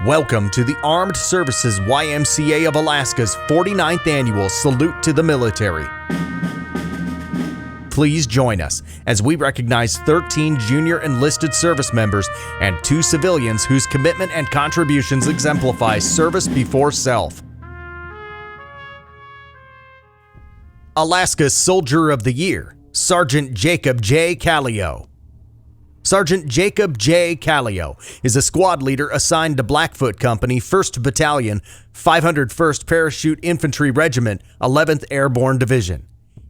Welcome to the Armed Services YMCA of Alaska's 49th Annual Salute to the Military. Please join us as we recognize 13 junior enlisted service members and 2 civilians whose commitment and contributions exemplify service before self. Alaska's Soldier of the Year, Sergeant Jacob J. Callio. Sergeant Jacob J. Callio is a squad leader assigned to Blackfoot Company, 1st Battalion, 501st Parachute Infantry Regiment, 11th Airborne Division.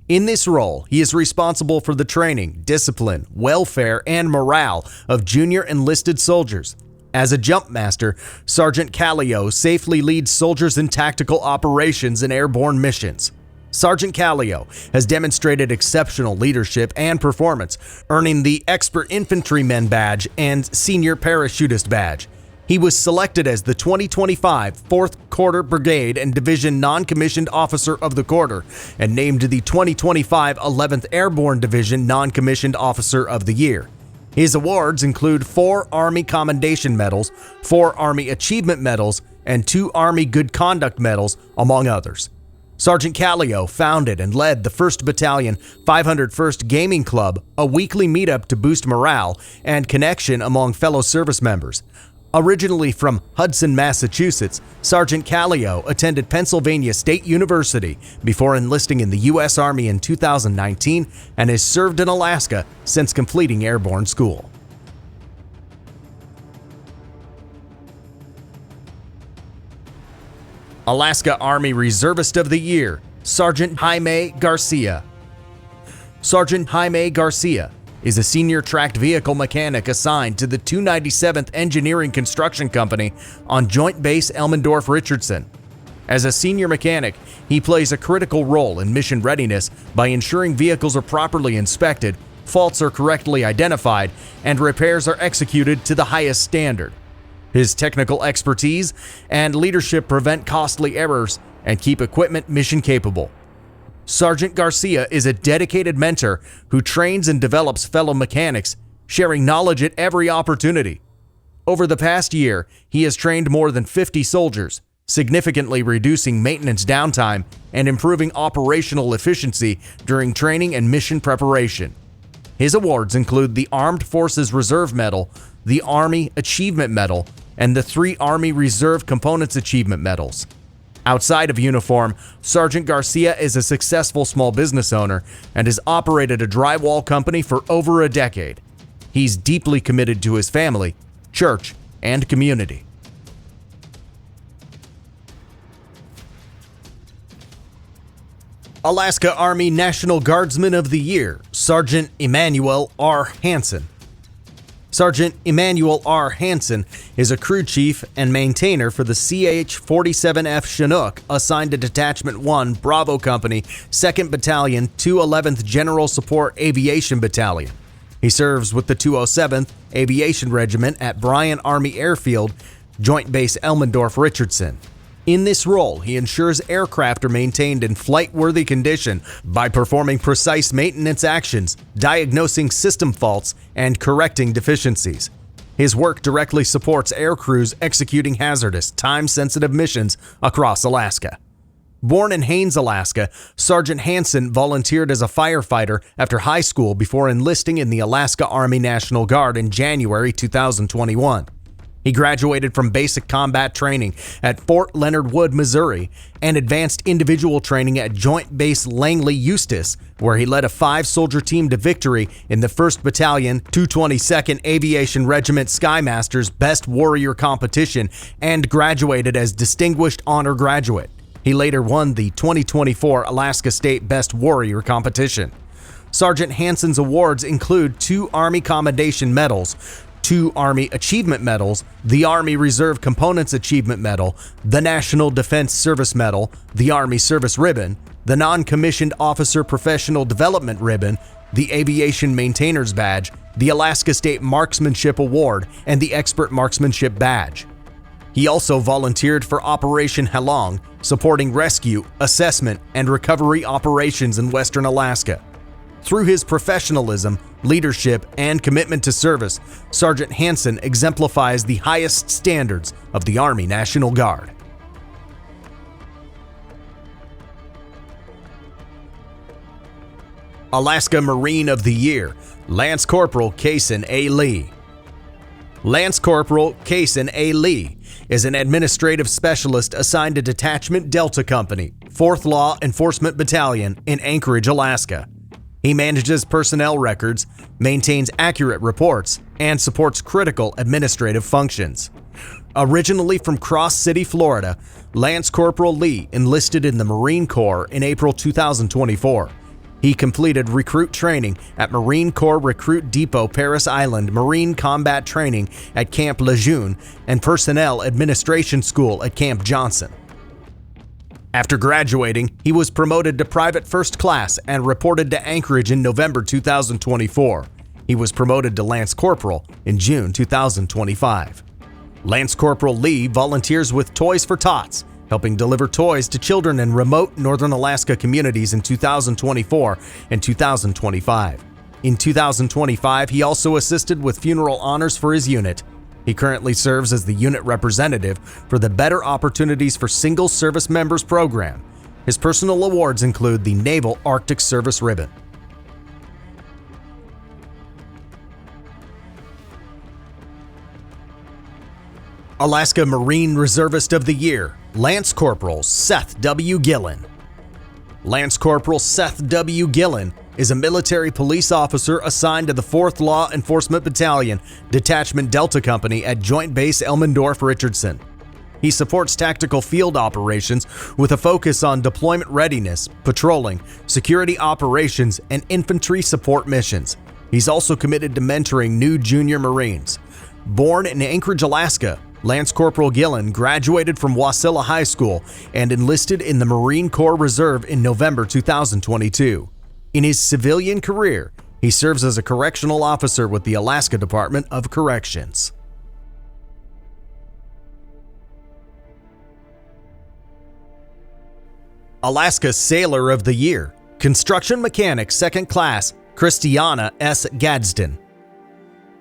In this role, he is responsible for the training, discipline, welfare, and morale of junior enlisted soldiers. As a jump master, Sergeant Callio safely leads soldiers in tactical operations and airborne missions. Sergeant Callio has demonstrated exceptional leadership and performance, earning the Expert Infantryman Badge and Senior Parachutist Badge. He was selected as the 2025 4th Quarter Brigade and Division Non-Commissioned Officer of the Quarter and named the 2025 11th Airborne Division Non-Commissioned Officer of the Year. His awards include 4 Army Commendation Medals, 4 Army Achievement Medals, and 2 Army Good Conduct Medals, among others. Sergeant Callio founded and led the 1st Battalion 501st Gaming Club, a weekly meetup to boost morale and connection among fellow service members. Originally from Hudson, Massachusetts, Sergeant Callio attended Pennsylvania State University before enlisting in the U.S. Army in 2019 and has served in Alaska since completing airborne school. Alaska Army Reservist of the Year, Sergeant Jaime Garcia. Sergeant Jaime Garcia is a senior tracked vehicle mechanic assigned to the 297th Engineering Construction Company on Joint Base Elmendorf-Richardson. As a senior mechanic, he plays a critical role in mission readiness by ensuring vehicles are properly inspected, faults are correctly identified, and repairs are executed to the highest standard. His technical expertise and leadership prevent costly errors and keep equipment mission capable. Sergeant Garcia is a dedicated mentor who trains and develops fellow mechanics, sharing knowledge at every opportunity. Over the past year, he has trained more than 50 soldiers, significantly reducing maintenance downtime and improving operational efficiency during training and mission preparation. His awards include the Armed Forces Reserve Medal, the Army Achievement Medal, and the 3 Army Reserve Components Achievement Medals. Outside of uniform, Sergeant Garcia is a successful small business owner and has operated a drywall company for over a decade. He's deeply committed to his family, church, and community. Alaska Army National Guardsman of the Year, Sergeant Emmanuel R. Hansen. Sergeant Emmanuel R. Hansen is a crew chief and maintainer for the CH-47F Chinook assigned to Detachment 1 Bravo Company, 2nd Battalion, 211th General Support Aviation Battalion. He serves with the 207th Aviation Regiment at Bryan Army Airfield, Joint Base Elmendorf-Richardson. In this role, he ensures aircraft are maintained in flight-worthy condition by performing precise maintenance actions, diagnosing system faults, and correcting deficiencies. His work directly supports air crews executing hazardous, time-sensitive missions across Alaska. Born in Haines, Alaska, Sergeant Hansen volunteered as a firefighter after high school before enlisting in the Alaska Army National Guard in January 2021. He graduated from basic combat training at Fort Leonard Wood, Missouri, and advanced individual training at Joint Base Langley, Eustis, where he led a 5-soldier team to victory in the 1st Battalion, 222nd Aviation Regiment Skymasters Best Warrior Competition and graduated as Distinguished Honor Graduate. He later won the 2024 Alaska State Best Warrior Competition. Sergeant Hansen's awards include 2 Army Commendation Medals, 2 Army Achievement Medals, the Army Reserve Components Achievement Medal, the National Defense Service Medal, the Army Service Ribbon, the Non-Commissioned Officer Professional Development Ribbon, the Aviation Maintainers Badge, the Alaska State Marksmanship Award, and the Expert Marksmanship Badge. He also volunteered for Operation Halong, supporting rescue, assessment, and recovery operations in western Alaska. Through his professionalism, leadership, and commitment to service, Sergeant Hansen exemplifies the highest standards of the Army National Guard. Alaska Marine of the Year, Lance Corporal Kason A. Lee. Lance Corporal Kason A. Lee is an administrative specialist assigned to Detachment Delta Company, 4th Law Enforcement Battalion in Anchorage, Alaska. He manages personnel records, maintains accurate reports, and supports critical administrative functions. Originally from Cross City, Florida, Lance Corporal Lee enlisted in the Marine Corps in April 2024. He completed recruit training at Marine Corps Recruit Depot Paris Island Marine Combat Training at Camp Lejeune and Personnel Administration School at Camp Johnson. After graduating, he was promoted to Private First Class and reported to Anchorage in November 2024. He was promoted to Lance Corporal in June 2025. Lance Corporal Lee volunteers with Toys for Tots, helping deliver toys to children in remote northern Alaska communities in 2024 and 2025. In 2025, he also assisted with funeral honors for his unit. He currently serves as the unit representative for the Better Opportunities for Single Service Members program. His personal awards include the Naval Arctic Service Ribbon. Alaska Marine Reservist of the Year, Lance Corporal Seth W. Gillen. Lance Corporal Seth W. Gillen is a military police officer assigned to the 4th Law Enforcement Battalion, Detachment Delta Company at Joint Base Elmendorf-Richardson. He supports tactical field operations with a focus on deployment readiness, patrolling, security operations, and infantry support missions. He's also committed to mentoring new junior Marines. Born in Anchorage, Alaska, Lance Corporal Gillen graduated from Wasilla High School and enlisted in the Marine Corps Reserve in November 2022. In his civilian career, he serves as a correctional officer with the Alaska Department of Corrections. Alaska Sailor of the Year, Construction Mechanic 2nd Class, Christiana S. Gadsden.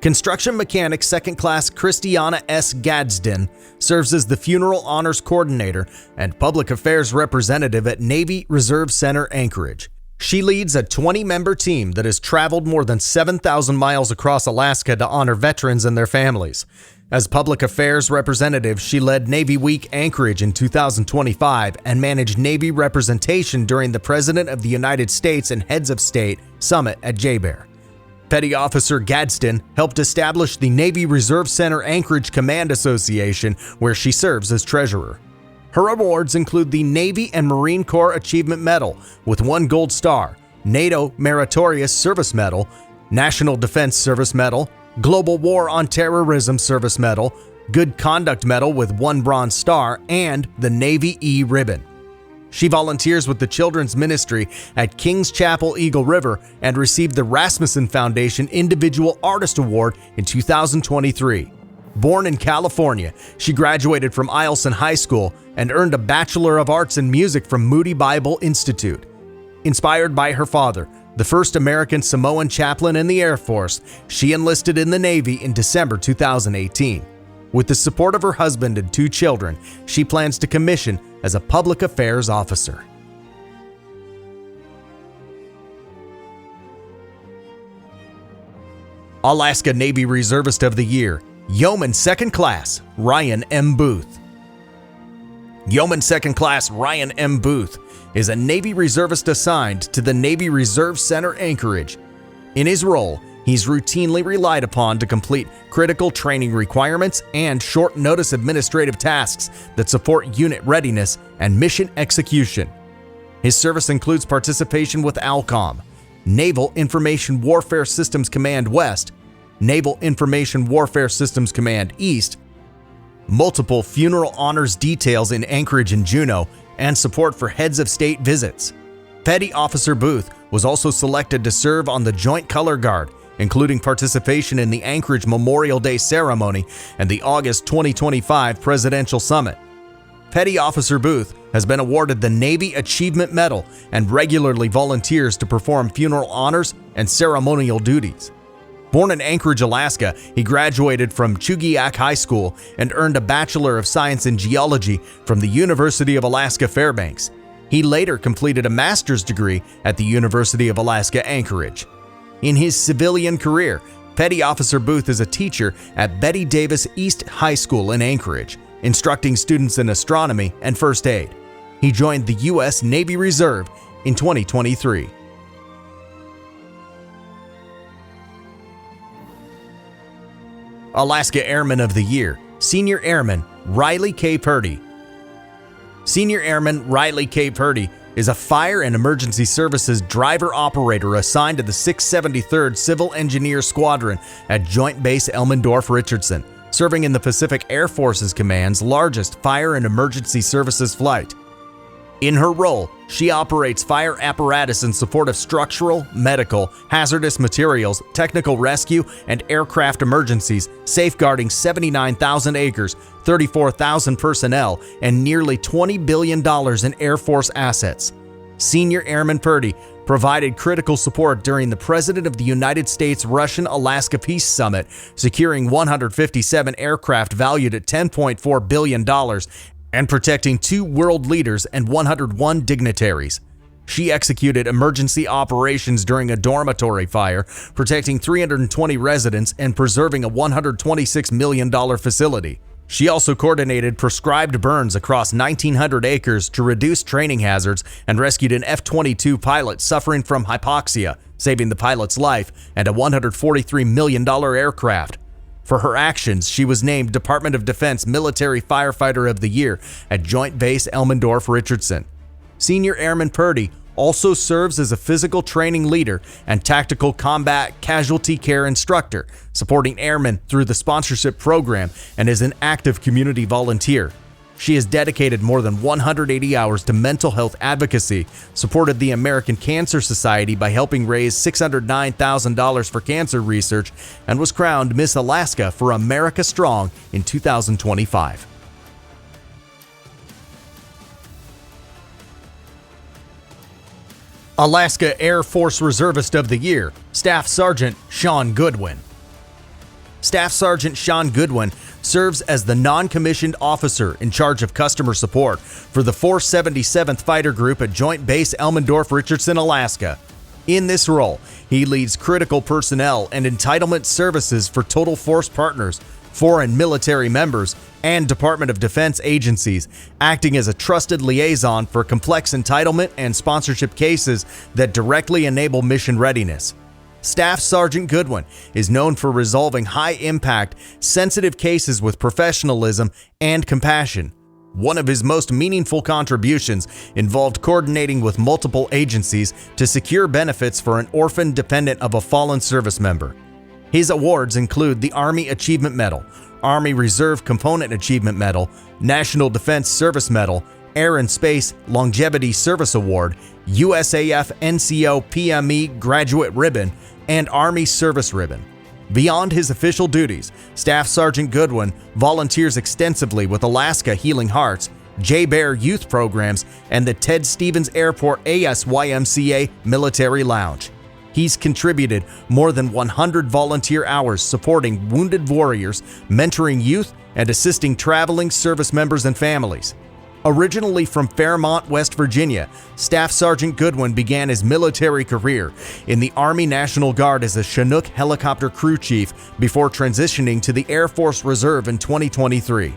Construction Mechanic 2nd Class Christiana S. Gadsden serves as the Funeral Honors Coordinator and Public Affairs Representative at Navy Reserve Center, Anchorage. She leads a 20-member team that has traveled more than 7,000 miles across Alaska to honor veterans and their families. As Public Affairs Representative, she led Navy Week Anchorage in 2025 and managed Navy representation during the President of the United States and Heads of State Summit at J-Bear. Petty Officer Gadsden helped establish the Navy Reserve Center Anchorage Command Association, where she serves as treasurer. Her awards include the Navy and Marine Corps Achievement Medal with 1 Gold Star, NATO Meritorious Service Medal, National Defense Service Medal, Global War on Terrorism Service Medal, Good Conduct Medal with 1 Bronze Star, and the Navy E Ribbon. She volunteers with the Children's Ministry at Kings Chapel, Eagle River, and received the Rasmussen Foundation Individual Artist Award in 2023. Born in California, she graduated from Eielson High School and earned a Bachelor of Arts in Music from Moody Bible Institute. Inspired by her father, the first American Samoan chaplain in the Air Force, she enlisted in the Navy in December 2018. With the support of her husband and 2 children, she plans to commission as a public affairs officer. Alaska Navy Reservist of the Year, Yeoman 2nd Class, Ryan M. Booth. Yeoman 2nd Class Ryan M. Booth is a Navy reservist assigned to the Navy Reserve Center, Anchorage. In his role, he's routinely relied upon to complete critical training requirements and short-notice administrative tasks that support unit readiness and mission execution. His service includes participation with ALCOM, Naval Information Warfare Systems Command West, Naval Information Warfare Systems Command East, multiple funeral honors details in Anchorage and Juneau, and support for heads of state visits. Petty Officer Booth was also selected to serve on the Joint Color Guard, including participation in the Anchorage Memorial Day ceremony and the August 2025 Presidential Summit. Petty Officer Booth has been awarded the Navy Achievement Medal and regularly volunteers to perform funeral honors and ceremonial duties. Born in Anchorage, Alaska, he graduated from Chugiak High School and earned a Bachelor of Science in Geology from the University of Alaska Fairbanks. He later completed a master's degree at the University of Alaska Anchorage. In his civilian career, Petty Officer Booth is a teacher at Betty Davis East High School in Anchorage, instructing students in astronomy and first aid. He joined the U.S. Navy Reserve in 2023. Alaska Airman of the Year, Senior Airman Riley K. Purdy. Senior Airman Riley K. Purdy is a fire and emergency services driver-operator assigned to the 673rd Civil Engineer Squadron at Joint Base Elmendorf-Richardson, serving in the Pacific Air Forces Command's largest fire and emergency services flight. In her role, she operates fire apparatus in support of structural, medical, hazardous materials, technical rescue, and aircraft emergencies, safeguarding 79,000 acres, 34,000 personnel, and nearly $20 billion in Air Force assets. Senior Airman Purdy provided critical support during the President of the United States Russian-Alaska Peace Summit, securing 157 aircraft valued at $10.4 billion and protecting 2 world leaders and 101 dignitaries. She executed emergency operations during a dormitory fire, protecting 320 residents and preserving a $126 million facility. She also coordinated prescribed burns across 1,900 acres to reduce training hazards and rescued an F-22 pilot suffering from hypoxia, saving the pilot's life, and a $143 million aircraft. For her actions, she was named Department of Defense Military Firefighter of the Year at Joint Base Elmendorf-Richardson. Senior Airman Purdy also serves as a physical training leader and tactical combat casualty care instructor, supporting airmen through the sponsorship program, and is an active community volunteer. She has dedicated more than 180 hours to mental health advocacy, supported the American Cancer Society by helping raise $609,000 for cancer research, and was crowned Miss Alaska for America Strong in 2025. Alaska Air Force Reservist of the Year, Staff Sergeant Sean Goodwin. Staff Sergeant Sean Goodwin serves as the non-commissioned officer in charge of customer support for the 477th Fighter Group at Joint Base Elmendorf-Richardson, Alaska. In this role, he leads critical personnel and entitlement services for Total Force partners, foreign military members, and Department of Defense agencies, acting as a trusted liaison for complex entitlement and sponsorship cases that directly enable mission readiness. Staff Sergeant Goodwin is known for resolving high-impact, sensitive cases with professionalism and compassion. One of his most meaningful contributions involved coordinating with multiple agencies to secure benefits for an orphan dependent of a fallen service member. His awards include the Army Achievement Medal, Army Reserve Component Achievement Medal, National Defense Service Medal, Air and Space Longevity Service Award, USAF NCO PME Graduate Ribbon, and Army Service Ribbon. Beyond his official duties, Staff Sergeant Goodwin volunteers extensively with Alaska Healing Hearts, J-Bear Youth Programs, and the Ted Stevens Airport ASYMCA Military Lounge. He's contributed more than 100 volunteer hours supporting wounded warriors, mentoring youth, and assisting traveling service members and families. Originally from Fairmont, West Virginia, Staff Sergeant Goodwin began his military career in the Army National Guard as a Chinook helicopter crew chief before transitioning to the Air Force Reserve in 2023.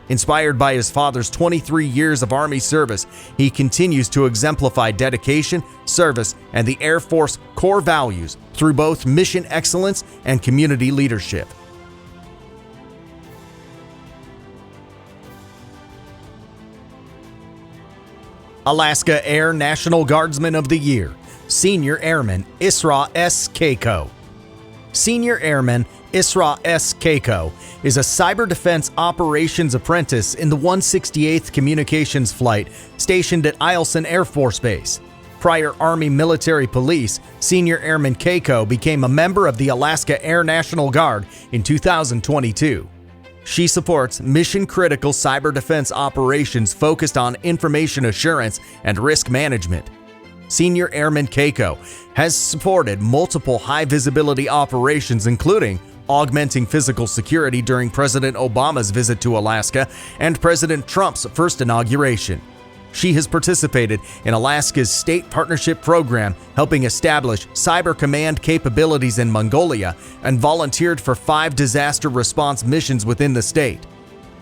Inspired by his father's 23 years of Army service, he continues to exemplify dedication, service, and the Air Force core values through both mission excellence and community leadership. Alaska Air National Guardsman of the Year, Senior Airman Isra S. Keiko. Senior Airman Isra S. Keiko is a cyber defense operations apprentice in the 168th Communications Flight stationed at Eielson Air Force Base. Prior Army Military Police, Senior Airman Keiko became a member of the Alaska Air National Guard in 2022. She supports mission-critical cyber defense operations focused on information assurance and risk management. Senior Airman Keiko has supported multiple high-visibility operations, including augmenting physical security during President Obama's visit to Alaska and President Trump's first inauguration. She has participated in Alaska's State Partnership Program, helping establish cyber command capabilities in Mongolia, and volunteered for 5 disaster response missions within the state.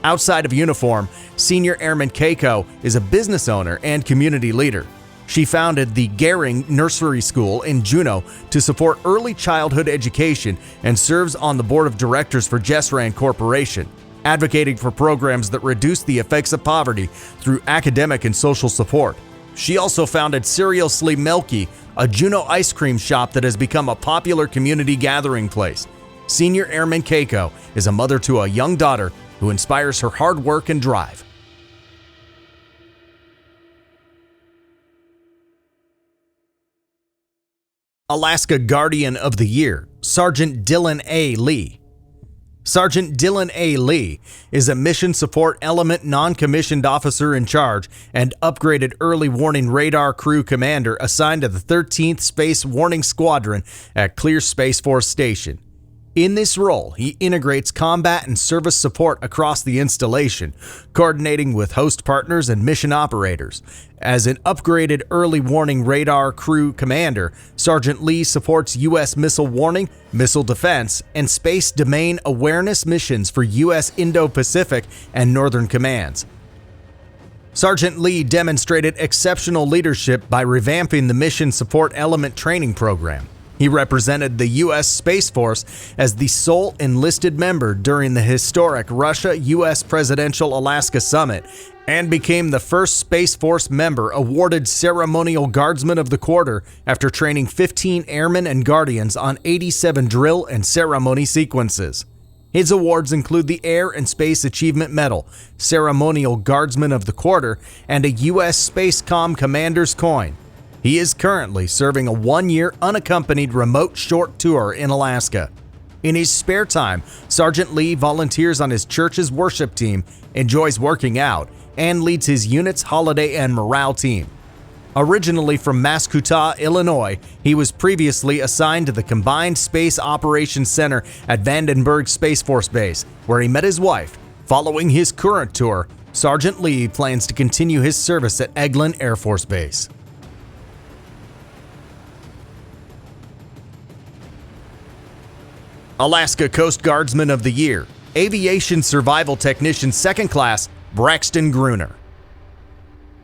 Outside of uniform, Senior Airman Keiko is a business owner and community leader. She founded the Gehring Nursery School in Juneau to support early childhood education and serves on the board of directors for Jesran Corporation, advocating for programs that reduce the effects of poverty through academic and social support. She also founded Seriously Milky, a Juneau ice cream shop that has become a popular community gathering place. Senior Airman Keiko is a mother to a young daughter who inspires her hard work and drive. Alaska Guardian of the Year, Sergeant Dylan A. Lee. Sergeant Dylan A. Lee is a Mission Support Element non-commissioned officer in charge and upgraded early warning radar crew commander assigned to the 13th Space Warning Squadron at Clear Space Force Station. In this role, he integrates combat and service support across the installation, coordinating with host partners and mission operators. As an upgraded early warning radar crew commander, Sergeant Lee supports U.S. missile warning, missile defense, and space domain awareness missions for U.S. Indo-Pacific and Northern Commands. Sergeant Lee demonstrated exceptional leadership by revamping the Mission Support Element training program. He represented the U.S. Space Force as the sole enlisted member during the historic Russia-U.S. Presidential Alaska Summit and became the first Space Force member awarded Ceremonial Guardsman of the Quarter after training 15 airmen and guardians on 87 drill and ceremony sequences. His awards include the Air and Space Achievement Medal, Ceremonial Guardsman of the Quarter, and a U.S. Spacecom Commander's Coin. He is currently serving a 1-year unaccompanied remote short tour in Alaska. In his spare time, Sergeant Lee volunteers on his church's worship team, enjoys working out, and leads his unit's holiday and morale team. Originally from Mascoutah, Illinois, he was previously assigned to the Combined Space Operations Center at Vandenberg Space Force Base, where he met his wife. Following his current tour, Sergeant Lee plans to continue his service at Eglin Air Force Base. Alaska Coast Guardsman of the Year, Aviation Survival Technician 2nd Class, Braxton Gruner.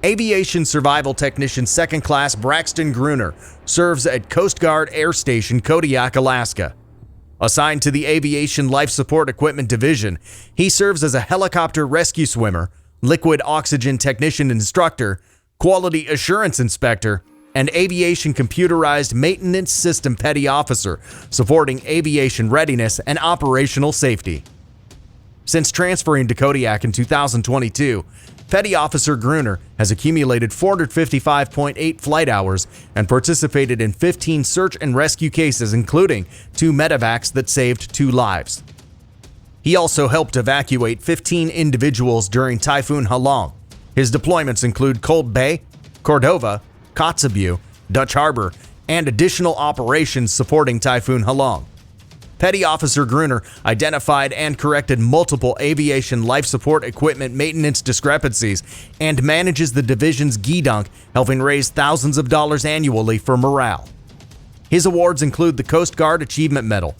Aviation Survival Technician 2nd Class Braxton Gruner serves at Coast Guard Air Station, Kodiak, Alaska. Assigned to the Aviation Life Support Equipment Division, he serves as a helicopter rescue swimmer, liquid oxygen technician instructor, quality assurance inspector, and aviation computerized maintenance system petty officer, supporting aviation readiness and operational safety. Since transferring to Kodiak in 2022, Petty Officer Gruner has accumulated 455.8 flight hours and participated in 15 search and rescue cases, including 2 medevacs that saved 2 lives. He also helped evacuate 15 individuals during Typhoon Halong. His deployments include Cold Bay, Cordova, Kotzebue, Dutch Harbor, and additional operations supporting Typhoon Halong. Petty Officer Gruner identified and corrected multiple aviation life support equipment maintenance discrepancies and manages the division's GEDUNC, helping raise thousands of dollars annually for morale. His awards include the Coast Guard Achievement Medal,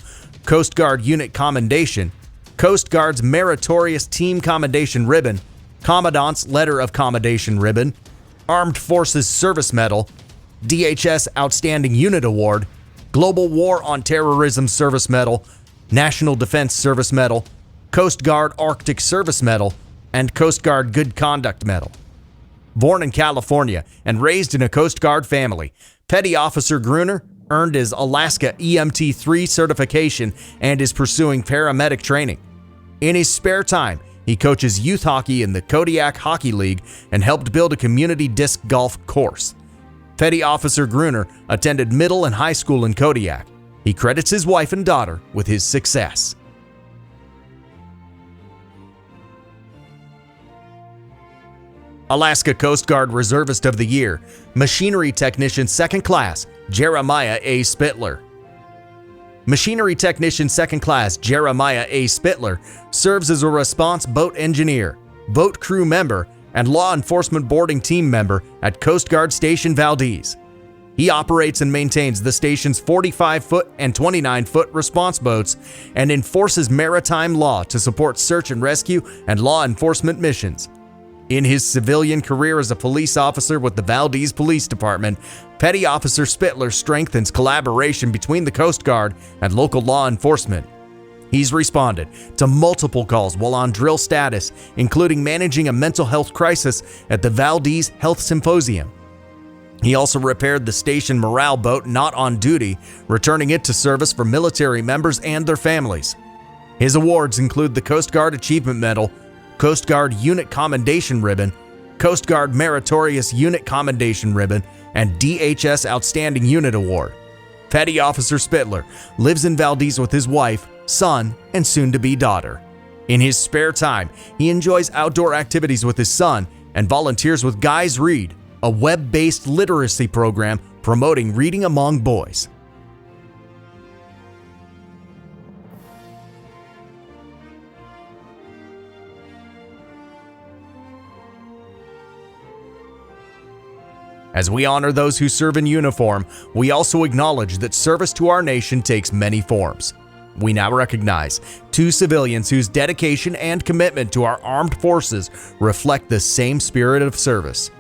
Coast Guard Unit Commendation, Coast Guard's Meritorious Team Commendation Ribbon, Commandant's Letter of Commendation Ribbon, Armed Forces Service Medal, DHS Outstanding Unit Award, Global War on Terrorism Service Medal, National Defense Service Medal, Coast Guard Arctic Service Medal, and Coast Guard Good Conduct Medal. Born in California and raised in a Coast Guard family, Petty Officer Gruner earned his Alaska EMT-3 certification and is pursuing paramedic training. In his spare time, he coaches youth hockey in the Kodiak Hockey League and helped build a community disc golf course. Petty Officer Gruner attended middle and high school in Kodiak. He credits his wife and daughter with his success. Alaska Coast Guard Reservist of the Year, Machinery Technician 2nd Class, Jeremiah A. Spittler. Machinery Technician 2nd Class Jeremiah A. Spittler serves as a response boat engineer, boat crew member, and law enforcement boarding team member at Coast Guard Station Valdez. He operates and maintains the station's 45-foot and 29-foot response boats and enforces maritime law to support search and rescue and law enforcement missions. In his civilian career as a police officer with the Valdez Police Department, Petty Officer Spittler strengthens collaboration between the Coast Guard and local law enforcement. He's responded to multiple calls while on drill status, including managing a mental health crisis at the Valdez Health Symposium. He also repaired the station morale boat not on duty, returning it to service for military members and their families. His awards include the Coast Guard Achievement Medal, Coast Guard Unit Commendation Ribbon, Coast Guard Meritorious Unit Commendation Ribbon, and DHS Outstanding Unit Award. Petty Officer Spittler lives in Valdez with his wife, son, and soon-to-be daughter. In his spare time, he enjoys outdoor activities with his son and volunteers with Guys Read, a web-based literacy program promoting reading among boys. As we honor those who serve in uniform, we also acknowledge that service to our nation takes many forms. We now recognize 2 civilians whose dedication and commitment to our armed forces reflect the same spirit of service.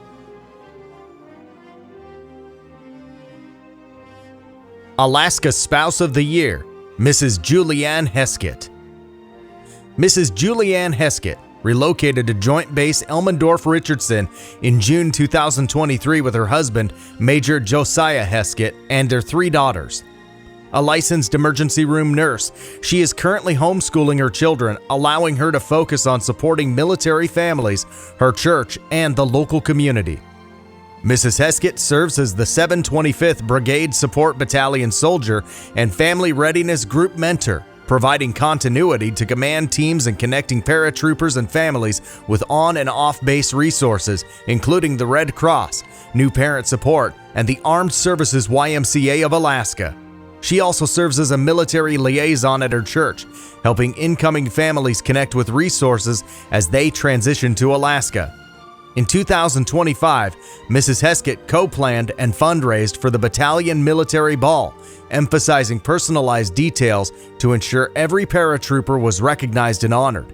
Alaska Spouse of the Year, Mrs. Julianne Heskett. Mrs. Julianne Heskett relocated to Joint Base Elmendorf-Richardson in June 2023 with her husband, Major Josiah Heskett, and their 3 daughters. A licensed emergency room nurse, she is currently homeschooling her children, allowing her to focus on supporting military families, her church, and the local community. Mrs. Heskett serves as the 725th Brigade Support Battalion soldier and Family Readiness Group mentor, providing continuity to command teams and connecting paratroopers and families with on- and off-base resources, including the Red Cross, New Parent Support, and the Armed Services YMCA of Alaska. She also serves as a military liaison at her church, helping incoming families connect with resources as they transition to Alaska. In 2025, Mrs. Heskett co-planned and fundraised for the Battalion Military Ball, emphasizing personalized details to ensure every paratrooper was recognized and honored.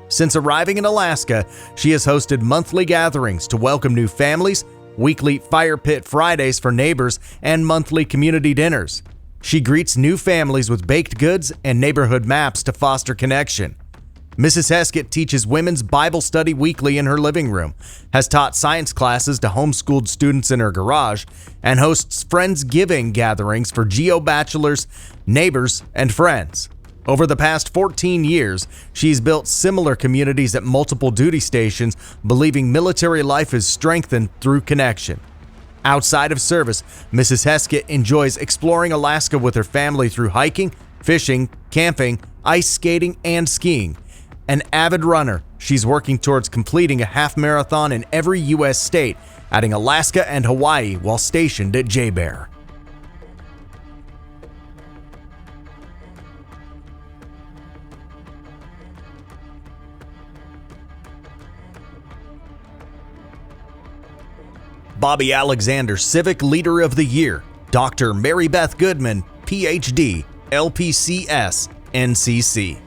Since arriving in Alaska, she has hosted monthly gatherings to welcome new families, weekly Fire Pit Fridays for neighbors, and monthly community dinners. She greets new families with baked goods and neighborhood maps to foster connection. Mrs. Heskett teaches women's Bible study weekly in her living room, has taught science classes to homeschooled students in her garage, and hosts Friendsgiving gatherings for geo-bachelors, neighbors, and friends. Over the past 14 years, she's built similar communities at multiple duty stations, believing military life is strengthened through connection. Outside of service, Mrs. Heskett enjoys exploring Alaska with her family through hiking, fishing, camping, ice skating, and skiing. An avid runner, she's working towards completing a half marathon in every U.S. state, adding Alaska and Hawaii while stationed at J-Bear. Bobby Alexander Civic Leader of the Year, Dr. Mary Beth Goodman, Ph.D., LPCS, NCC.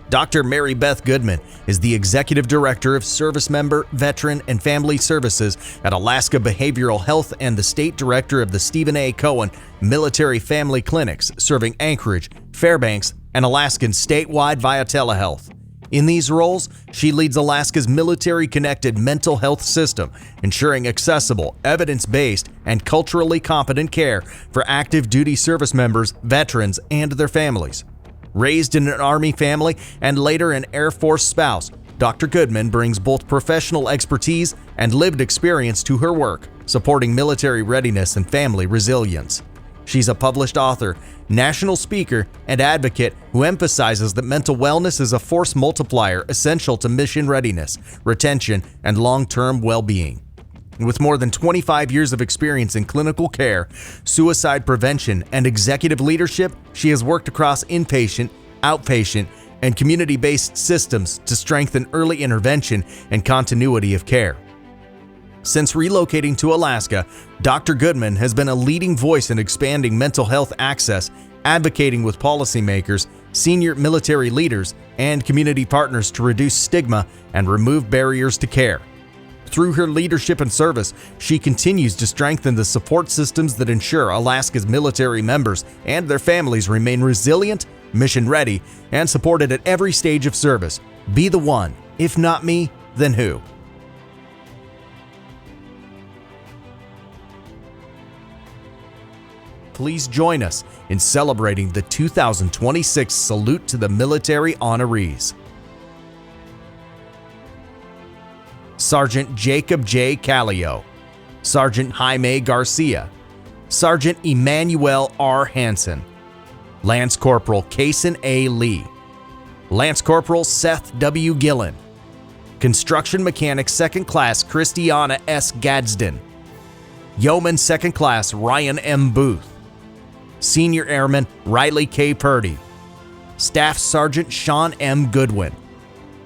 Dr. Mary Beth Goodman is the Executive Director of Service Member, Veteran, and Family Services at Alaska Behavioral Health and the State Director of the Stephen A. Cohen Military Family Clinics, serving Anchorage, Fairbanks, and Alaskan statewide via telehealth. In these roles, she leads Alaska's military-connected mental health system, ensuring accessible, evidence-based, and culturally competent care for active duty service members, veterans, and their families. Raised in an Army family and later an Air Force spouse, Dr. Goodman brings both professional expertise and lived experience to her work, supporting military readiness and family resilience. She's a published author, national speaker, and advocate who emphasizes that mental wellness is a force multiplier essential to mission readiness, retention, and long-term well-being. With more than 25 years of experience in clinical care, suicide prevention, and executive leadership, she has worked across inpatient, outpatient, and community-based systems to strengthen early intervention and continuity of care. Since relocating to Alaska, Dr. Goodman has been a leading voice in expanding mental health access, advocating with policymakers, senior military leaders, and community partners to reduce stigma and remove barriers to care. Through her leadership and service, she continues to strengthen the support systems that ensure Alaska's military members and their families remain resilient, mission-ready, and supported at every stage of service. Be the one. If not me, then who? Please join us in celebrating the 2026 Salute to the Military Honorees. Sergeant Jacob J. Callio, Sergeant Jaime Garcia, Sergeant Emmanuel R. Hansen, Lance Corporal Kason A. Lee, Lance Corporal Seth W. Gillen, Construction Mechanic 2nd Class Christiana S. Gadsden, Yeoman 2nd Class Ryan M. Booth, Senior Airman Riley K. Purdy, Staff Sergeant Sean M. Goodwin,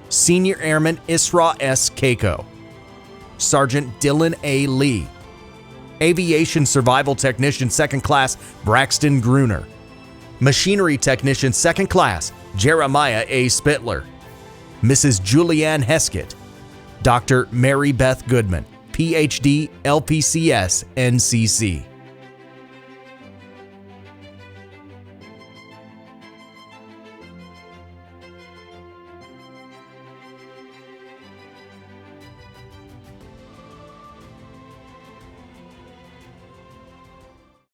Senior Airman Isra S. Keiko, Sergeant Dylan A. Lee, Aviation Survival Technician 2nd Class Braxton Gruner, Machinery Technician 2nd Class Jeremiah A. Spittler, Mrs. Julianne Heskett, Dr. Mary Beth Goodman, PhD, LPCS, NCC.